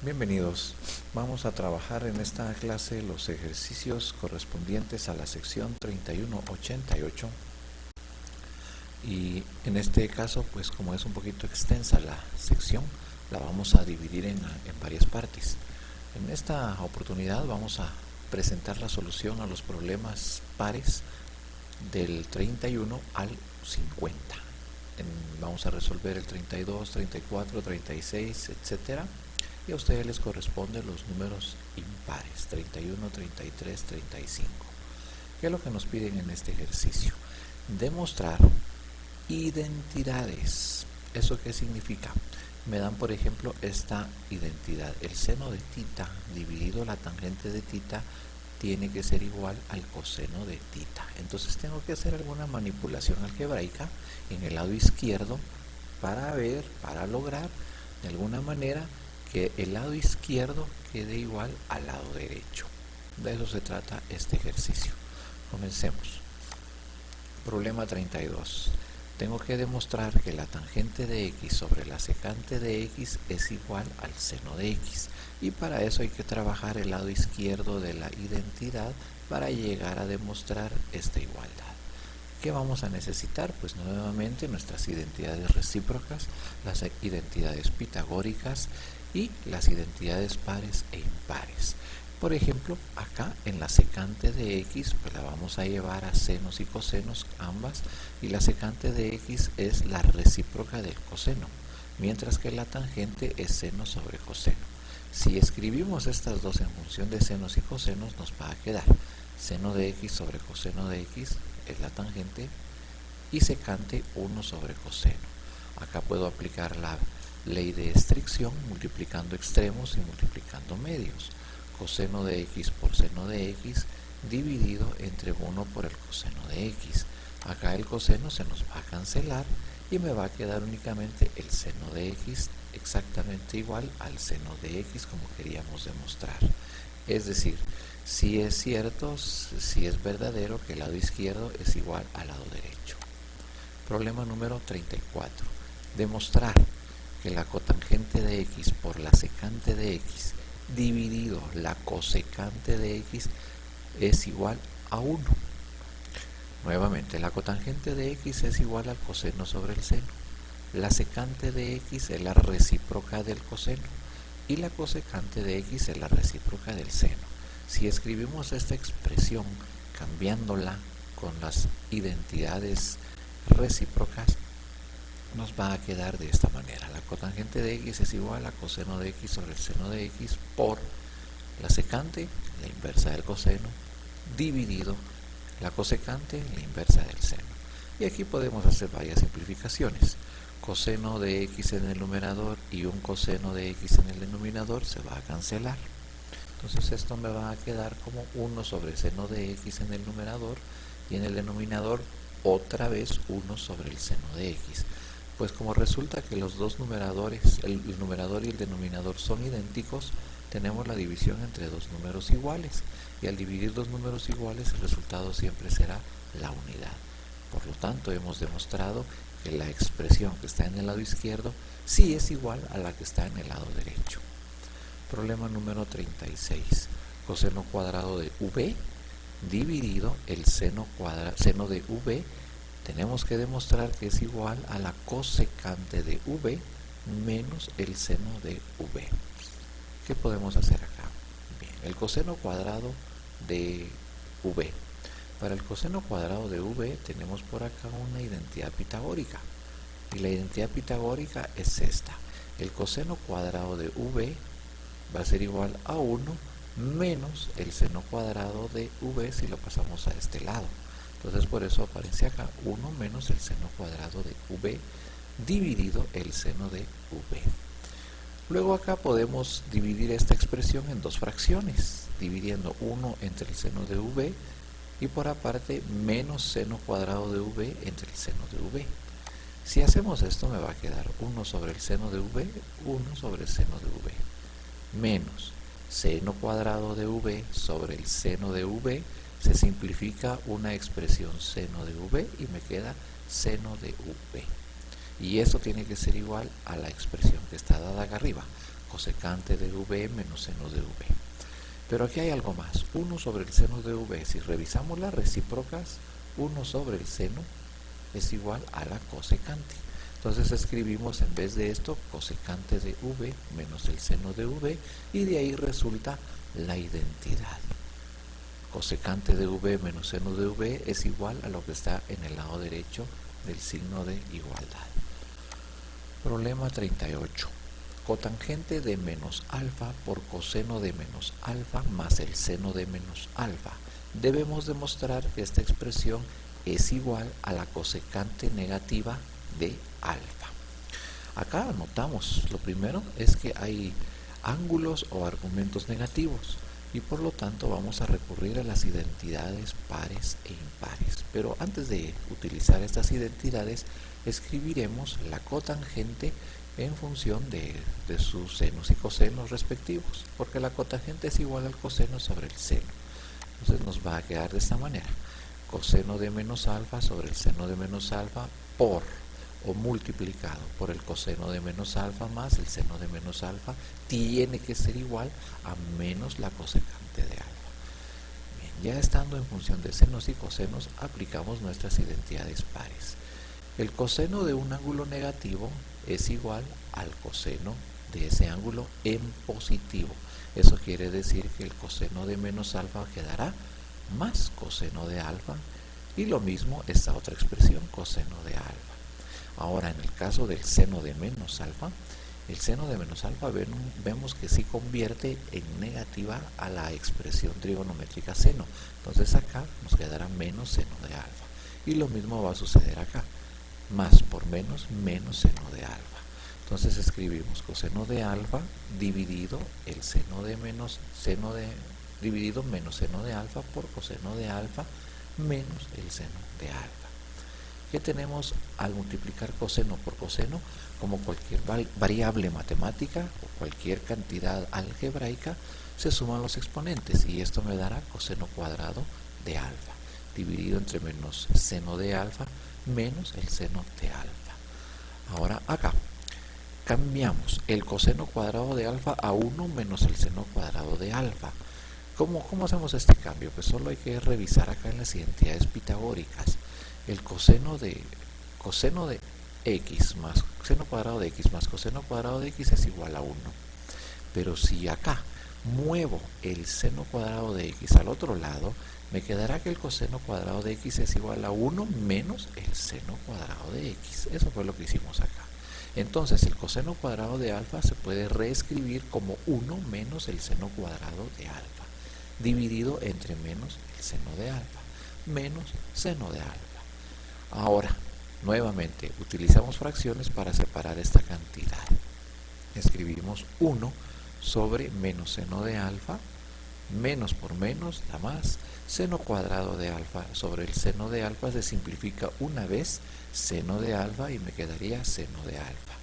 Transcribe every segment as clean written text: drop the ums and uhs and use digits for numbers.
Bienvenidos. Vamos a trabajar en esta clase los ejercicios correspondientes a la sección 3188 y en este caso, pues como es un poquito extensa la sección, la vamos a dividir en varias partes. En esta oportunidad vamos a presentar la solución a los problemas pares del 31 al 50. Vamos a resolver el 32, 34, 36, etcétera. Y a ustedes les corresponden los números impares, 31, 33, 35. ¿Qué es lo que nos piden en este ejercicio? Demostrar identidades. ¿Eso qué significa? Me dan, por ejemplo, esta identidad. El seno de tita dividido la tangente de tita tiene que ser igual al coseno de tita. Entonces tengo que hacer alguna manipulación algebraica en el lado izquierdo para lograr de alguna manera que el lado izquierdo quede igual al lado derecho. De eso se trata este ejercicio. Comencemos. Problema 32. Tengo que demostrar que la tangente de x sobre la secante de x es igual al seno de x. Y para eso hay que trabajar el lado izquierdo de la identidad para llegar a demostrar esta igualdad. ¿Qué vamos a necesitar? Pues nuevamente nuestras identidades recíprocas, las identidades pitagóricas y las identidades pares e impares. Por ejemplo, acá en la secante de x, pues la vamos a llevar a senos y cosenos ambas, y la secante de x es la recíproca del coseno, mientras que la tangente es seno sobre coseno. Si escribimos estas dos en función de senos y cosenos, nos va a quedar seno de x sobre coseno de x es la tangente y secante 1 sobre coseno. Acá puedo aplicar la ley de estricción multiplicando extremos y multiplicando medios. Coseno de x por seno de x dividido entre 1 por el coseno de x. Acá el coseno se nos va a cancelar y me va a quedar únicamente el seno de x exactamente igual al seno de x como queríamos demostrar. Es decir, si es cierto, si es verdadero que el lado izquierdo es igual al lado derecho. Problema número 34. Demostrar que la cotangente de x por la secante de x dividido la cosecante de x es igual a 1. Nuevamente, la cotangente de x es igual al coseno sobre el seno. La secante de x es la recíproca del coseno y la cosecante de x es la recíproca del seno. Si escribimos esta expresión cambiándola con las identidades recíprocas, nos va a quedar de esta manera. La cotangente de x es igual a coseno de x sobre el seno de x por la secante, la inversa del coseno, dividido la cosecante, la inversa del seno. Y aquí podemos hacer varias simplificaciones. Coseno de x en el numerador y un coseno de x en el denominador se va a cancelar. Entonces esto me va a quedar como 1 sobre seno de x en el numerador y en el denominador otra vez 1 sobre el seno de x. Pues como resulta que los dos numeradores, el numerador y el denominador son idénticos, tenemos la división entre dos números iguales. Y al dividir dos números iguales, el resultado siempre será la unidad. Por lo tanto, hemos demostrado que la expresión que está en el lado izquierdo sí es igual a la que está en el lado derecho. Problema número 36. Coseno cuadrado de v dividido el seno de v. Tenemos que demostrar que es igual a la cosecante de v menos el seno de v. ¿Qué podemos hacer acá? Bien, el coseno cuadrado de v. Para el coseno cuadrado de v tenemos por acá una identidad pitagórica. Y la identidad pitagórica es esta. El coseno cuadrado de v va a ser igual a 1 menos el seno cuadrado de v si lo pasamos a este lado. Entonces por eso aparece acá 1 menos el seno cuadrado de v dividido el seno de v. Luego acá podemos dividir esta expresión en dos fracciones, dividiendo 1 entre el seno de v y por aparte menos seno cuadrado de v entre el seno de v. Si hacemos esto me va a quedar 1 sobre el seno de v, 1 sobre el seno de v, menos seno cuadrado de v sobre el seno de v, se simplifica una expresión seno de v y me queda seno de v. Y esto tiene que ser igual a la expresión que está dada acá arriba, cosecante de v menos seno de v. Pero aquí hay algo más, 1 sobre el seno de v. Si revisamos las recíprocas, 1 sobre el seno es igual a la cosecante. Entonces escribimos en vez de esto cosecante de v menos el seno de v, y de ahí resulta la identidad. Cosecante de v menos seno de v es igual a lo que está en el lado derecho del signo de igualdad. Problema 38. Cotangente de menos alfa por coseno de menos alfa más el seno de menos alfa. Debemos demostrar que esta expresión es igual a la cosecante negativa de alfa. Acá anotamos, lo primero es que hay ángulos o argumentos negativos y por lo tanto vamos a recurrir a las identidades pares e impares. Pero antes de utilizar estas identidades, escribiremos la cotangente en función de sus senos y cosenos respectivos, porque la cotangente es igual al coseno sobre el seno. Entonces nos va a quedar de esta manera: coseno de menos alfa sobre el seno de menos alfa por o multiplicado por el coseno de menos alfa más el seno de menos alfa tiene que ser igual a menos la cosecante de alfa. Bien, ya estando en función de senos y cosenos, aplicamos nuestras identidades pares. El coseno de un ángulo negativo es igual al coseno de ese ángulo en positivo. Eso quiere decir que el coseno de menos alfa quedará más coseno de alfa, y lo mismo esta otra expresión, coseno de alfa. Ahora, en el caso del seno de menos alfa, el seno de menos alfa vemos que sí convierte en negativa a la expresión trigonométrica seno. Entonces acá nos quedará menos seno de alfa. Y lo mismo va a suceder acá. Más por menos, menos seno de alfa. Entonces escribimos coseno de alfa dividido el seno de menos dividido menos seno de alfa por coseno de alfa menos el seno de alfa. ¿Qué tenemos al multiplicar coseno por coseno? Como cualquier variable matemática o cualquier cantidad algebraica, se suman los exponentes y esto me dará coseno cuadrado de alfa dividido entre menos seno de alfa menos el seno de alfa. Ahora acá cambiamos el coseno cuadrado de alfa a 1 menos el seno cuadrado de alfa. ¿Cómo hacemos este cambio? Pues solo hay que revisar acá en las identidades pitagóricas. El coseno de x más seno cuadrado de x más coseno cuadrado de x es igual a 1. Pero si acá muevo el seno cuadrado de x al otro lado, me quedará que el coseno cuadrado de x es igual a 1 menos el seno cuadrado de x. Eso fue lo que hicimos acá. Entonces el coseno cuadrado de alfa se puede reescribir como 1 menos el seno cuadrado de alfa, dividido entre menos el seno de alfa, menos seno de alfa. Ahora, nuevamente, utilizamos fracciones para separar esta cantidad. Escribimos 1 sobre menos seno de alfa, menos por menos da más, seno cuadrado de alfa sobre el seno de alfa se simplifica una vez, seno de alfa, y me quedaría seno de alfa,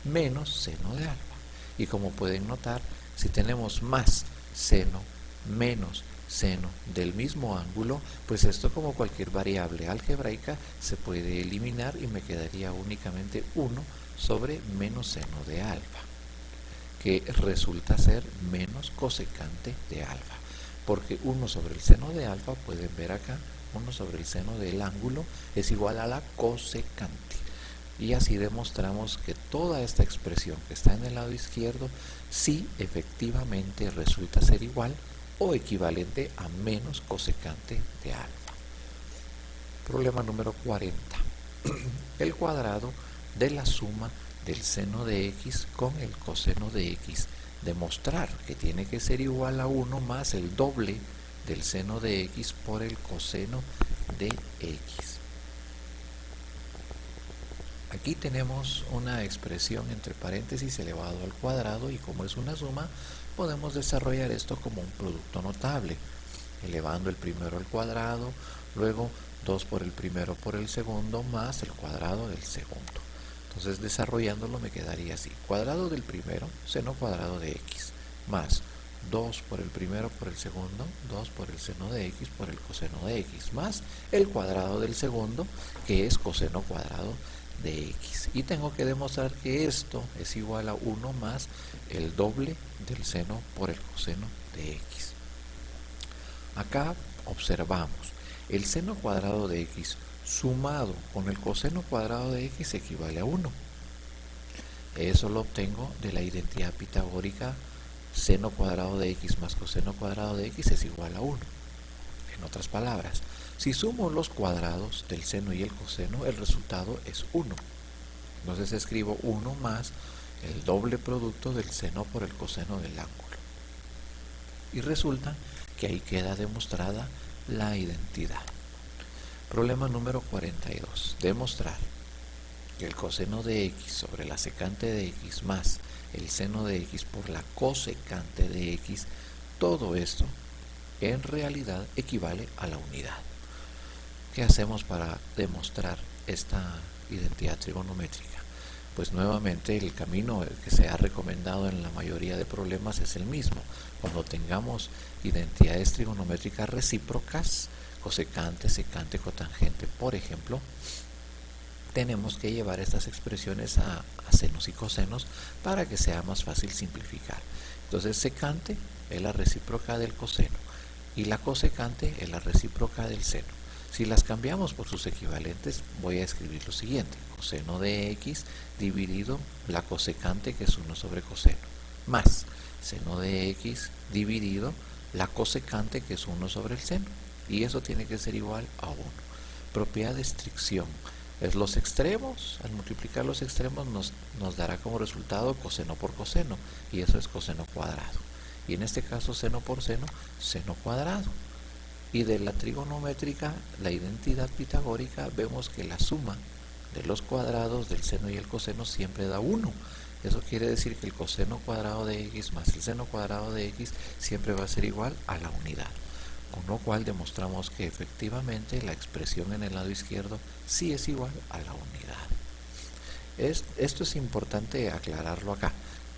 menos seno de alfa. Y como pueden notar, si tenemos más seno menos seno del mismo ángulo, pues esto, como cualquier variable algebraica, se puede eliminar y me quedaría únicamente 1 sobre menos seno de alfa, que resulta ser menos cosecante de alfa, porque 1 sobre el seno de alfa, pueden ver acá, 1 sobre el seno del ángulo es igual a la cosecante. Y así demostramos que toda esta expresión que está en el lado izquierdo sí efectivamente resulta ser igual o equivalente a menos cosecante de alfa. Problema número 40. El cuadrado de la suma del seno de x con el coseno de x. Demostrar que tiene que ser igual a 1 más el doble del seno de x por el coseno de x. Aquí tenemos una expresión entre paréntesis elevado al cuadrado, y como es una suma, podemos desarrollar esto como un producto notable, elevando el primero al cuadrado, luego 2 por el primero por el segundo más el cuadrado del segundo. Entonces, desarrollándolo, me quedaría así: cuadrado del primero, seno cuadrado de x, más 2 por el primero por el segundo, 2 por el seno de x por el coseno de x, más el cuadrado del segundo, que es coseno cuadrado de x. Y tengo que demostrar que esto es igual a 1 más el doble del seno por el coseno de x. Acá observamos, el seno cuadrado de x sumado con el coseno cuadrado de x equivale a 1. Eso lo obtengo de la identidad pitagórica: seno cuadrado de x más coseno cuadrado de x es igual a 1. En otras palabras, si sumo los cuadrados del seno y el coseno, el resultado es 1. Entonces escribo 1 más el doble producto del seno por el coseno del ángulo. Y resulta que ahí queda demostrada la identidad. Problema número 42. Demostrar que el coseno de x sobre la secante de x más el seno de x por la cosecante de x, todo esto en realidad equivale a la unidad. ¿Qué hacemos para demostrar esta identidad trigonométrica? Pues nuevamente el camino que se ha recomendado en la mayoría de problemas es el mismo. Cuando tengamos identidades trigonométricas recíprocas, cosecante, secante, cotangente, por ejemplo, tenemos que llevar estas expresiones a senos y cosenos para que sea más fácil simplificar. Entonces secante es la recíproca del coseno y la cosecante es la recíproca del seno. Si las cambiamos por sus equivalentes, voy a escribir lo siguiente: coseno de x dividido la cosecante, que es 1 sobre coseno, más seno de x dividido la cosecante, que es 1 sobre el seno, y eso tiene que ser igual a 1. Propiedad de estricción es los extremos. Al multiplicar los extremos nos dará como resultado coseno por coseno, y eso es coseno cuadrado, y en este caso seno por seno, seno cuadrado. Y de la trigonométrica, la identidad pitagórica, vemos que la suma de los cuadrados del seno y el coseno siempre da 1. Eso quiere decir que el coseno cuadrado de x más el seno cuadrado de x siempre va a ser igual a la unidad. Con lo cual demostramos que efectivamente la expresión en el lado izquierdo sí es igual a la unidad. Esto es importante aclararlo acá.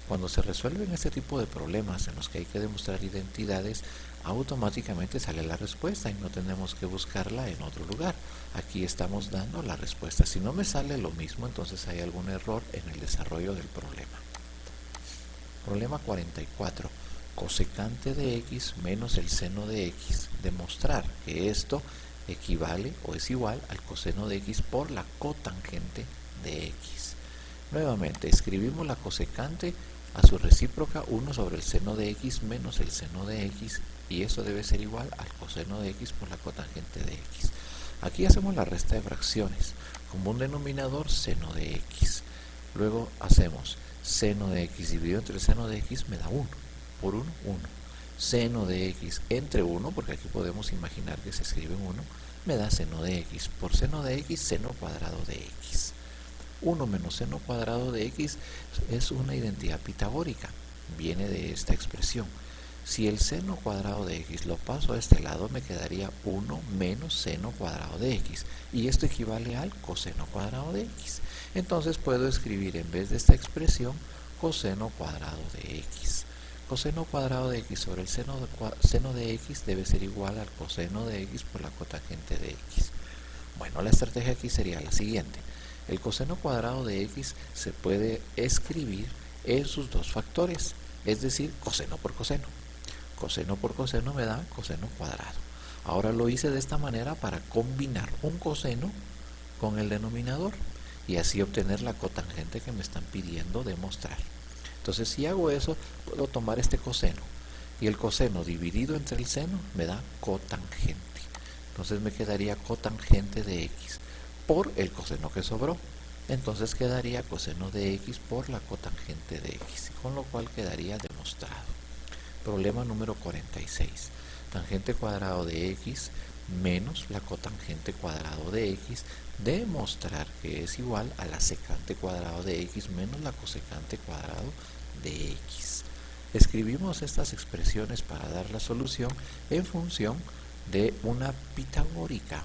Cuando se resuelven este tipo de problemas en los que hay que demostrar identidades, automáticamente sale la respuesta y no tenemos que buscarla en otro lugar. Aquí estamos dando la respuesta. Si no me sale lo mismo, entonces hay algún error en el desarrollo del problema. Problema 44. Cosecante de x menos el seno de x. Demostrar que esto equivale o es igual al coseno de x por la cotangente de x. Nuevamente, escribimos la cosecante a su recíproca 1 sobre el seno de x menos el seno de x, y eso debe ser igual al coseno de x por la cotangente de x. Aquí hacemos la resta de fracciones. Como un denominador, seno de x. Luego hacemos seno de x dividido entre el seno de x me da 1. Por 1, 1. Seno de x entre 1, porque aquí podemos imaginar que se escribe 1, me da seno de x. Por seno de x, seno cuadrado de x. 1 menos seno cuadrado de x es una identidad pitagórica. Viene de esta expresión. Si el seno cuadrado de x lo paso a este lado, me quedaría 1 menos seno cuadrado de x. Y esto equivale al coseno cuadrado de x. Entonces puedo escribir en vez de esta expresión coseno cuadrado de x. Coseno cuadrado de x sobre el seno de x debe ser igual al coseno de x por la cotangente de x. Bueno, la estrategia aquí sería la siguiente. El coseno cuadrado de x se puede escribir en sus dos factores, es decir, coseno por coseno. Coseno por coseno me da coseno cuadrado. Ahora lo hice de esta manera para combinar un coseno con el denominador y así obtener la cotangente que me están pidiendo demostrar. Entonces, si hago eso, puedo tomar este coseno y el coseno dividido entre el seno me da cotangente. Entonces me quedaría cotangente de x por el coseno que sobró. Entonces quedaría coseno de x por la cotangente de x, con lo cual quedaría demostrado. Problema número 46. Tangente cuadrado de x menos la cotangente cuadrado de x, demostrar que es igual a la secante cuadrado de x menos la cosecante cuadrado de x. Escribimos estas expresiones para dar la solución en función de una pitagórica.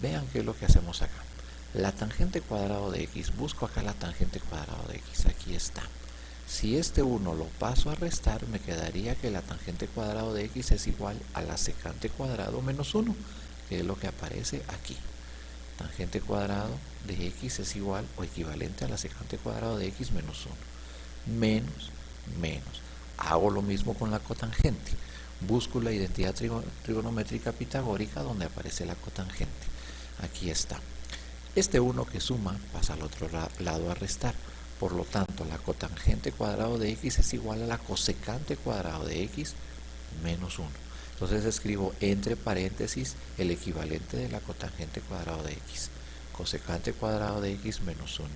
Vean qué es lo que hacemos acá. La tangente cuadrado de x, busco acá la tangente cuadrado de x, aquí está. Si este 1 lo paso a restar, me quedaría que la tangente cuadrado de x es igual a la secante cuadrado menos 1, que es lo que aparece aquí. Tangente cuadrado de x es igual o equivalente a la secante cuadrado de x menos 1. Menos, menos. Hago lo mismo con la cotangente. Busco la identidad trigonométrica pitagórica donde aparece la cotangente. Aquí está. Este 1 que suma pasa al otro lado a restar. Por lo tanto, la cotangente cuadrado de x es igual a la cosecante cuadrado de x menos 1. Entonces escribo entre paréntesis el equivalente de la cotangente cuadrado de x. Cosecante cuadrado de x menos 1.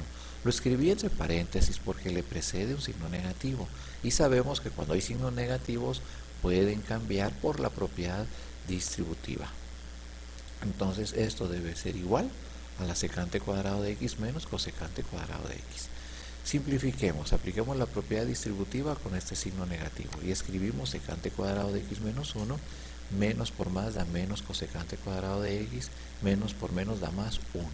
Lo escribí entre paréntesis porque le precede un signo negativo. Y sabemos que cuando hay signos negativos pueden cambiar por la propiedad distributiva. Entonces esto debe ser igual a la secante cuadrado de x menos cosecante cuadrado de x. Simplifiquemos, apliquemos la propiedad distributiva con este signo negativo y escribimos secante cuadrado de x menos 1, menos por más da menos cosecante cuadrado de x, menos por menos da más 1.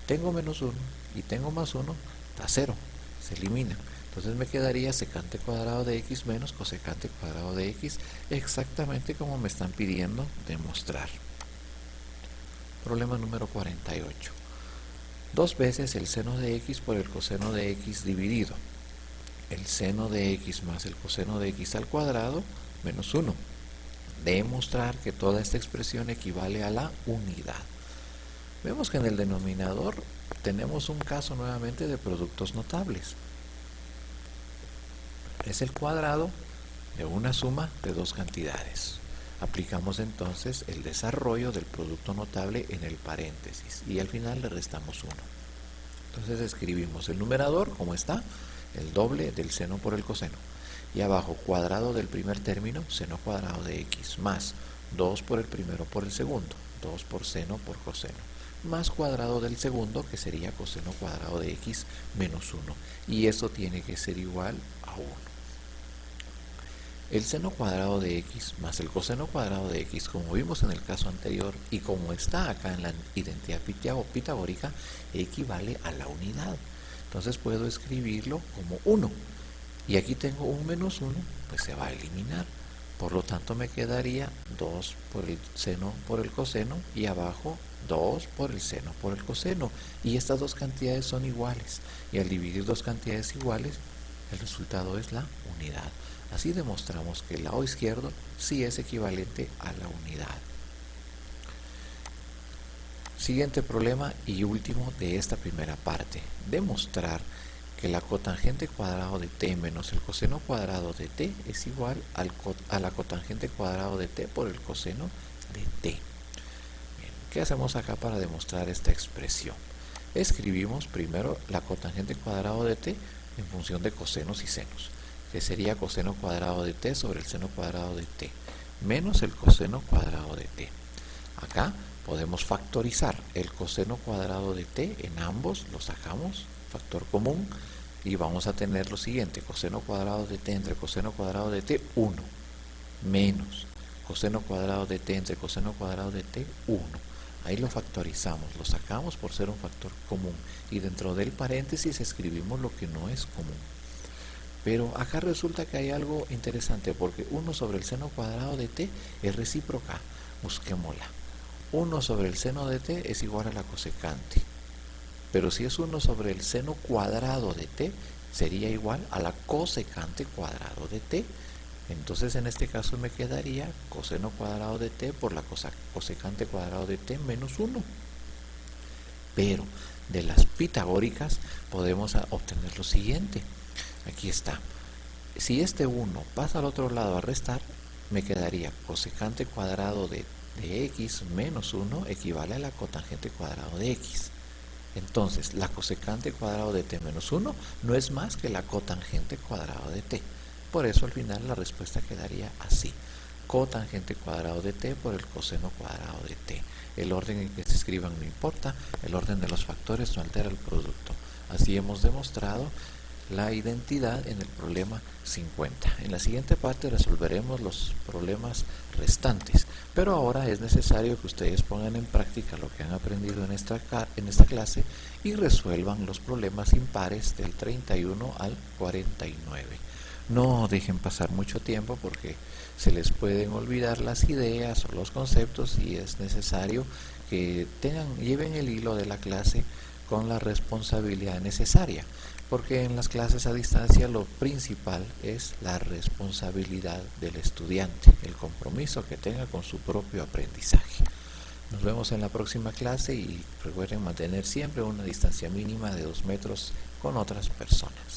Tengo menos 1 y tengo más 1, da 0, se elimina. Entonces me quedaría secante cuadrado de x menos cosecante cuadrado de x, exactamente como me están pidiendo demostrar. Problema número 48. 2 veces el seno de x por el coseno de x dividido el seno de x más el coseno de x al cuadrado menos 1. Demostrar que toda esta expresión equivale a la unidad. Vemos que en el denominador tenemos un caso nuevamente de productos notables. Es el cuadrado de una suma de dos cantidades. Aplicamos entonces el desarrollo del producto notable en el paréntesis y al final le restamos 1. Entonces escribimos el numerador como está, el doble del seno por el coseno. Y abajo cuadrado del primer término, seno cuadrado de x, más 2 por el primero por el segundo, 2 por seno por coseno, más cuadrado del segundo que sería coseno cuadrado de x menos 1. Y esto tiene que ser igual a 1. El seno cuadrado de x más el coseno cuadrado de x, como vimos en el caso anterior y como está acá en la identidad pitagórica, equivale a la unidad. Entonces puedo escribirlo como 1. Y aquí tengo un menos 1, pues se va a eliminar. Por lo tanto me quedaría 2 por el seno por el coseno y abajo 2 por el seno por el coseno. Y estas dos cantidades son iguales. Y al dividir dos cantidades iguales, el resultado es la unidad. Así demostramos que el lado izquierdo sí es equivalente a la unidad. Siguiente problema y último de esta primera parte. Demostrar que la cotangente cuadrado de t menos el coseno cuadrado de t es igual a la cotangente cuadrado de t por el coseno de t. Bien, ¿qué hacemos acá para demostrar esta expresión? Escribimos primero la cotangente cuadrado de t en función de cosenos y senos, que sería coseno cuadrado de t sobre el seno cuadrado de t, menos el coseno cuadrado de t. Acá podemos factorizar el coseno cuadrado de t, en ambos lo sacamos, factor común, y vamos a tener lo siguiente, coseno cuadrado de t entre coseno cuadrado de t, 1, menos coseno cuadrado de t entre coseno cuadrado de t, 1. Ahí lo factorizamos, lo sacamos por ser un factor común, y dentro del paréntesis escribimos lo que no es común. Pero acá resulta que hay algo interesante, porque 1 sobre el seno cuadrado de t es recíproca. Busquémosla. 1 sobre el seno de t es igual a la cosecante. Pero si es 1 sobre el seno cuadrado de t, sería igual a la cosecante cuadrado de t. Entonces en este caso me quedaría coseno cuadrado de t por la cosecante cuadrado de t menos 1. Pero de las pitagóricas podemos obtener lo siguiente. Aquí está. Si este 1 pasa al otro lado a restar, me quedaría cosecante cuadrado de x menos 1 equivale a la cotangente cuadrado de x. Entonces, la cosecante cuadrado de t menos 1 no es más que la cotangente cuadrado de t. Por eso al final la respuesta quedaría así. Cotangente cuadrado de t por el coseno cuadrado de t. El orden en que se escriban no importa, el orden de los factores no altera el producto. Así hemos demostrado la identidad en el problema 50. En la siguiente parte resolveremos los problemas restantes, pero ahora es necesario que ustedes pongan en práctica lo que han aprendido en esta clase y resuelvan los problemas impares del 31 al 49. No dejen pasar mucho tiempo porque se les pueden olvidar las ideas o los conceptos y es necesario que lleven el hilo de la clase con la responsabilidad necesaria, porque en las clases a distancia lo principal es la responsabilidad del estudiante, el compromiso que tenga con su propio aprendizaje. Nos vemos en la próxima clase y recuerden mantener siempre una distancia mínima de 2 metros con otras personas.